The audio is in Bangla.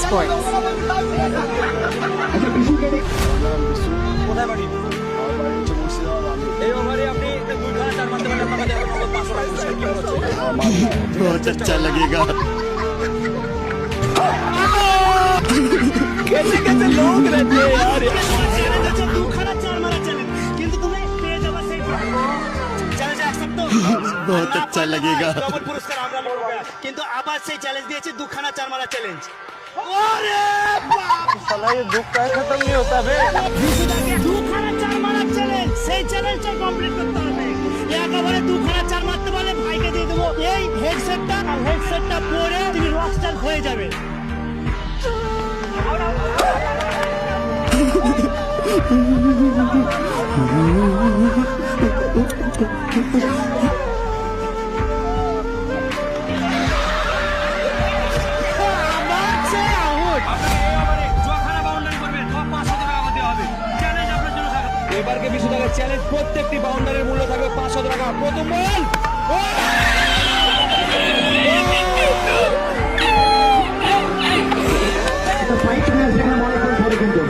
Sports. কোথায় বাড়ি? এই ওভারে আপনি দুইখানা চার মারতে পারলে আপনাকে দেওয়া হবে 500 টাকা পুরস্কার। কি মনে হচ্ছে? बहुत अच्छा लगेगा। कैसे कैसे लोग रहते हैं यार। দুখানা চার মারা চ্যালেঞ্জ, কিন্তু তুমি পেয়ে যাবে সেই চ্যালেঞ্জ অ্যাকসেপ্ট তো बहुत अच्छा लगेगा। ডবল পুরস্কার আমরা নেবো, কিন্তু আবার সেই চ্যালেঞ্জ দিয়েছে দুখানা চার মারা চ্যালেঞ্জ। ওরে বাপ, साला ये दुख का खत्म नहीं होता बे। বিশুদাকে দুখানা চার মারা চ্যালেঞ্জ, সেই চ্যালেঞ্জটা কমপ্লিট করতে হবে। একেবারে দুখানা চার মারতে পারলে ভাইকে দিয়ে দেবো এই হেডসেটটা, আর হেডসেটটা পরে তুমি রকস্টার হয়ে যাবে। এবারকে 200 টাকা চ্যালেঞ্জ, প্রত্যেকটি বাউন্ডারির মূল্য থাকবে 500 টাকা। প্রথম বল ফাইট ম্যাচ দেখে মনে করে কিন্তু